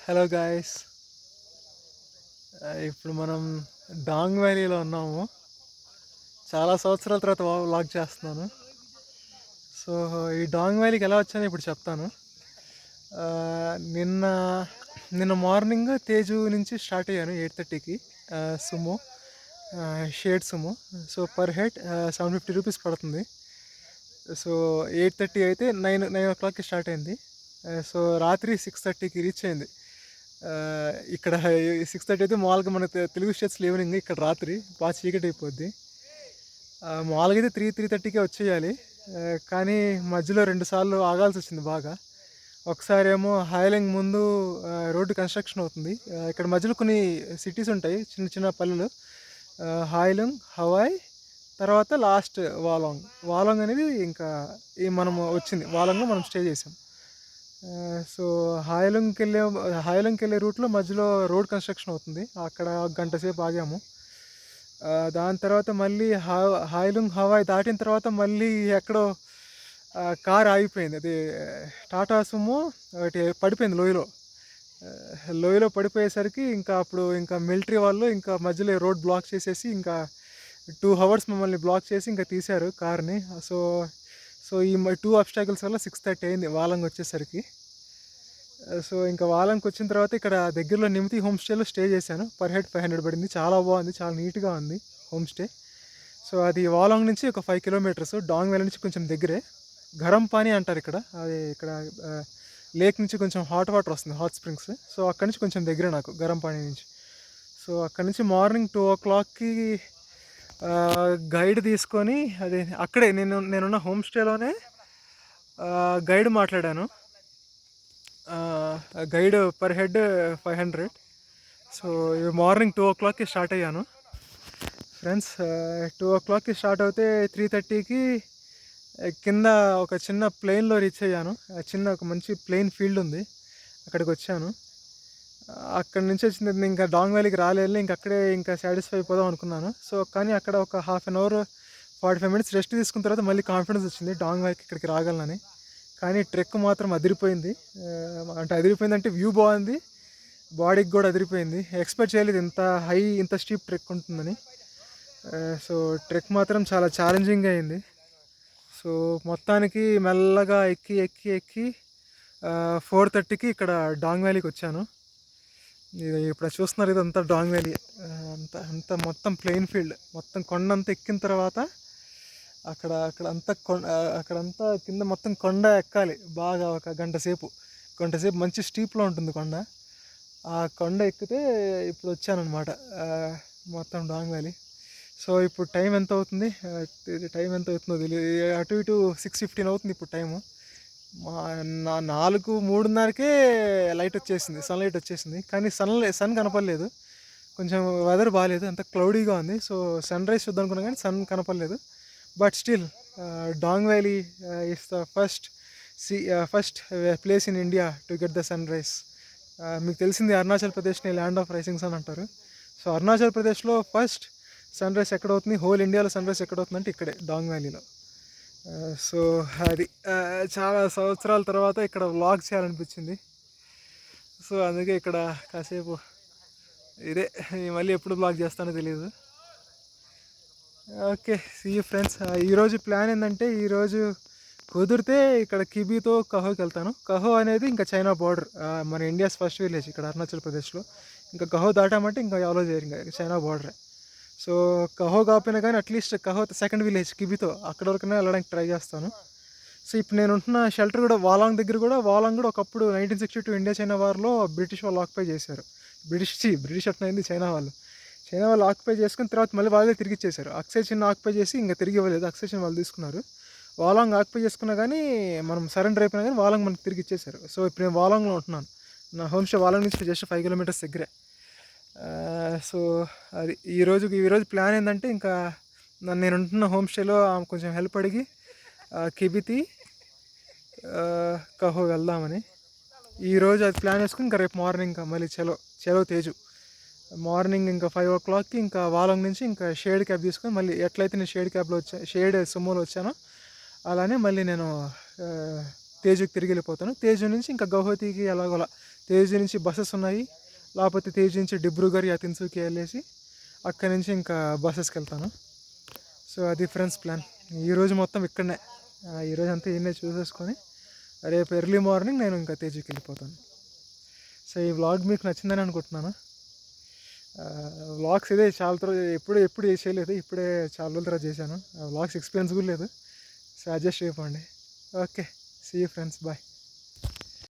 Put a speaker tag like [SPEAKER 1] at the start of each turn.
[SPEAKER 1] Hello guys. ఇప్పుడు మనం dong వ్యాలీలో ఉన్నాము. చాలా సంవత్సరాల తర్వాత వ్లాగ్ చేస్తున్నాను. సో ఈ డాంగ్ వ్యాలీకి ఎలా వచ్చానో ఇప్పుడు చెప్తాను. ఆ, నిన్న నిన్న మార్నింగ్ తేజు నుంచి స్టార్ట్ అయ్యాను 8:30కి. Sumo, shared Sumo. So per head 750 rupees పడుతుంది. సో 8:30 అయితే 9 ఓ క్లాక్కి స్టార్ట్ అయింది. సో రాత్రి 6:30కి రీచ్ అయింది. ఇక్కడ 6:30 అయితే మామూలుగా మన తెలుగు స్టేట్స్లో ఈవినింగ్, ఇక్కడ రాత్రి బాగా చీకటి అయిపోద్ది. మామూలుగా అయితే 3:30కే వచ్చేయాలి. కానీ మధ్యలో 2 సార్లు ఆగాల్సి వచ్చింది బాగా. ఒకసారి ఏమో హైలింగ్ ముందు రోడ్డు కన్స్ట్రక్షన్ అవుతుంది. ఇక్కడ మధ్యలో కొన్ని సిటీస్ ఉంటాయి, చిన్న చిన్న పల్లెలు. హాయిలుంగ్, హవాయ్, తర్వాత లాస్ట్ వాలాంగ్. వాలాంగ్ అనేది ఇంకా మనం వచ్చింది వాలాంగ్లో మనం స్టే చేసాం. సో హాయిలంకి వెళ్ళే రూట్లో మధ్యలో రోడ్ కన్స్ట్రక్షన్ అవుతుంది, అక్కడ 1 గంట సేపు ఆగాము. దాని తర్వాత మళ్ళీ హాయిలుంగ్ హవాయ్ దాటిన తర్వాత మళ్ళీ ఎక్కడో కార్ ఆగిపోయింది. అది టాటా సుమో ఒకటి పడిపోయింది లోయలో. లోయలో పడిపోయేసరికి ఇంకా అప్పుడు ఇంకా మిలిటరీ వాళ్ళు ఇంకా మధ్యలో రోడ్ బ్లాక్ చేసేసి ఇంకా 2 hours మమ్మల్ని బ్లాక్ చేసి ఇంకా తీశారు కార్ని. సో సో ఈ 2 obstacles వల్ల 6:30 అయింది వాలంగ్ వచ్చేసరికి. సో ఇంకా వాలంకి వచ్చిన తర్వాత ఇక్కడ దగ్గరలో నిమితి హోమ్ స్టేలో స్టే చేశాను. పర్ హెడ్ 500 పడింది. చాలా బాగుంది, చాలా నీట్గా ఉంది హోమ్ స్టే. సో అది వాలాంగ్ నుంచి ఒక 5 kilometers, డాంగ్ వ్యాలీ నుంచి కొంచెం దగ్గరే. గరం పానీ అంటారు ఇక్కడ. అది ఇక్కడ లేక్ నుంచి కొంచెం హాట్ వాటర్ వస్తుంది, హాట్ స్ప్రింగ్స్. సో అక్కడి నుంచి కొంచెం దగ్గరే నాకు గరం పానీ నుంచి. సో అక్కడి నుంచి మార్నింగ్ 2 o'clockకి గైడ్ తీసుకొని, అది అక్కడే నేనున్న హోమ్ స్టేలోనే గైడ్ మాట్లాడాను. Guide per head 500. So morning 2 o'clockకి స్టార్ట్ అయ్యాను ఫ్రెండ్స్. 2 o'clockకి స్టార్ట్ అవుతే 3:30కి కింద ఒక చిన్న ప్లేన్లో రీచ్ అయ్యాను. చిన్న ఒక మంచి ప్లేన్ ఫీల్డ్ ఉంది, అక్కడికి వచ్చాను. అక్కడి నుంచి వచ్చింది ఇంకా డాంగ్ వ్యాలీకి రాలేదు, ఇంకా అక్కడే ఇంకా సాటిస్ఫై అయిపోదాం అనుకున్నాను. సో కానీ అక్కడ ఒక 1/2 hour 45 minutes రెస్ట్ తీసుకున్న తర్వాత మళ్ళీ కాన్ఫిడెన్స్ వచ్చింది డాంగ్ వ్యాలీకి ఇక్కడికి రాగలనని. కానీ ట్రెక్ మాత్రం అదిరిపోయింది. అంటే అదిరిపోయిందంటే వ్యూ బాగుంది, బాడీకి కూడా అదిరిపోయింది. ఎక్స్పెక్ట్ చేయలేదు ఇంత స్టీప్ ట్రెక్ ఉంటుందని. సో ట్రెక్ మాత్రం చాలా ఛాలెంజింగ్ అయింది. సో మొత్తానికి మెల్లగా ఎక్కి ఎక్కి ఎక్కి 4:30కి ఇక్కడ డాంగ్ వ్యాలీకి వచ్చాను. ఇది ఇప్పుడు చూస్తున్నారు, ఇదంతా డాంగ్ వ్యాలీ. అంత మొత్తం ప్లెయిన్ ఫీల్డ్, మొత్తం కొండంతా ఎక్కిన తర్వాత అక్కడంతా కింద మొత్తం కొండ ఎక్కాలి బాగా. ఒక గంటసేపు మంచి స్టీప్లో ఉంటుంది కొండ. ఆ కొండ ఎక్కితే ఇప్పుడు వచ్చానమాట మొత్తం డాంగ్ వ్యాలీ. సో ఇప్పుడు టైం ఎంత అవుతుందో తెలియదు, అటు ఇటు 6:15 అవుతుంది ఇప్పుడు టైము. 4:30కే లైట్ వచ్చేసింది, సన్లైట్ వచ్చేసింది. కానీ సన్ కనపడలేదు, కొంచెం వెదర్ బాగాలేదు, అంత క్లౌడీగా ఉంది. సో సన్ రైజ్ చూద్దాం అనుకున్నా కానీ సన్ కనపడలేదు. But still Dong valley is the first place in India to get the sun rise. మీకు తెలిసింది అరుణాచల్ ప్రదేశ్ని ల్యాండ్ ఆఫ్ రైజింగ్స్ అని అంటారు. సో అరుణాచల్ ప్రదేశ్లో ఫస్ట్ సన్ రైజ్ ఎక్కడవుతుంది, హోల్ ఇండియాలో సన్ రైజ్ ఎక్కడవుతుందంటే ఇక్కడే డాంగ్ వ్యాలీలో. సో అది చాలా సంవత్సరాల తర్వాత ఇక్కడ వ్లాగ్ చేయాలనిపించింది. సో అందుకే ఇక్కడ కాసేపు ఇదే, మళ్ళీ ఎప్పుడు వ్లాగ్ చేస్తానో తెలియదు. Okay, see you friends. ఈరోజు ప్లాన్ ఏంటంటే, ఈరోజు కుదిరితే ఇక్కడ కిబీతో కహోకి వెళ్తాను. కహో అనేది ఇంకా చైనా బార్డర్, మన ఇండియాస్ ఫస్ట్ విలేజ్ ఇక్కడ అరుణాచల్ ప్రదేశ్లో. ఇంకా కహో దాటామంటే ఇంకా ఎవరో చేయరు, ఇంకా చైనా బార్డరే. సో కహో కాకపోయినా కానీ అట్లీస్ట్ కహో సెకండ్ విలేజ్ కిబీతో, అక్కడ వరకునే వెళ్ళడానికి ట్రై చేస్తాను. సో ఇప్పుడు నేను ఉంటున్న షెల్టర్ కూడా వాలాంగ్ దగ్గర కూడా. వాలాంగ్ కూడా ఒకప్పుడు 1962 ఇండియా చైనా వార్లో బ్రిటిష్ వాళ్ళు ఆక్యుపై చేశారు. బ్రిటిష్ అట్లయింది, చైనా వాళ్ళు ఆక్యుపై చేసుకుని తర్వాత మళ్ళీ వాళ్ళే తిరిగి ఇచ్చేశారు. అక్సై చిన్న ఆక్యుపై చేసి ఇంకా తిరిగి ఇవ్వలేదు, అక్సై చిన్న వాళ్ళు తీసుకున్నారు. వాలాంగ్ ఆక్యుపై చేసుకున్నా కానీ మనం సరెండర్ అయిపోయినా కానీ వాలాంగ్ మనకి తిరిగి ఇచ్చేశారు. సో ఇప్పుడు నేను వాలాంగ్లో ఉంటున్నాను. నా హోమ్ స్టే వాలాంగ్ నుంచి జస్ట్ 5 kilometers దగ్గరే. సో అది ఈరోజు ప్లాన్ ఏంటంటే, ఇంకా నేను ఉంటున్న హోమ్ స్టేలో కొంచెం హెల్ప్ అడిగి కిబితి కహో వెళ్దామని ఈరోజు అది ప్లాన్ వేసుకుని, ఇంకా రేపు మార్నింగ్ ఇంకా మళ్ళీ చలో తేజు మార్నింగ్ ఇంకా 5 o'clockకి ఇంకా వాలాంగ్ నుంచి ఇంకా షేడ్ క్యాబ్ తీసుకొని, మళ్ళీ ఎట్లయితే నేను షేడ్ సుమోలో వచ్చానో అలానే మళ్ళీ నేను తేజుకి తిరిగి వెళ్ళిపోతాను. తేజు నుంచి ఇంకా గౌహతికి ఎలాగోలా తేజీ నుంచి బస్సెస్ ఉన్నాయి, లేకపోతే తేజీ నుంచి డిబ్రూగర్ యా తిన్సుకి వెళ్ళేసి అక్కడి నుంచి ఇంకా బస్సెస్కి వెళ్తాను. సో అది ఫ్రెండ్స్ ప్లాన్. ఈరోజు మొత్తం ఇక్కడనే, ఈరోజు అంతా ఈయనే చూసేసుకొని రేపు ఎర్లీ మార్నింగ్ నేను ఇంకా తేజీకి వెళ్ళిపోతాను. సో ఈ వ్లాగ్ మీకు నచ్చిందని అనుకుంటున్నాను. వ్లాగ్స్ ఇదే చాలా తర్వాత ఎప్పుడు చేయలేదు, ఇప్పుడే చాలా రోజుల తర్వాత చేశాను. వ్లాగ్స్ ఎక్స్పీరియన్స్ కూడా లేదు. సో అడ్జస్ట్ అయిపోండి. Okay, see you friends, bye.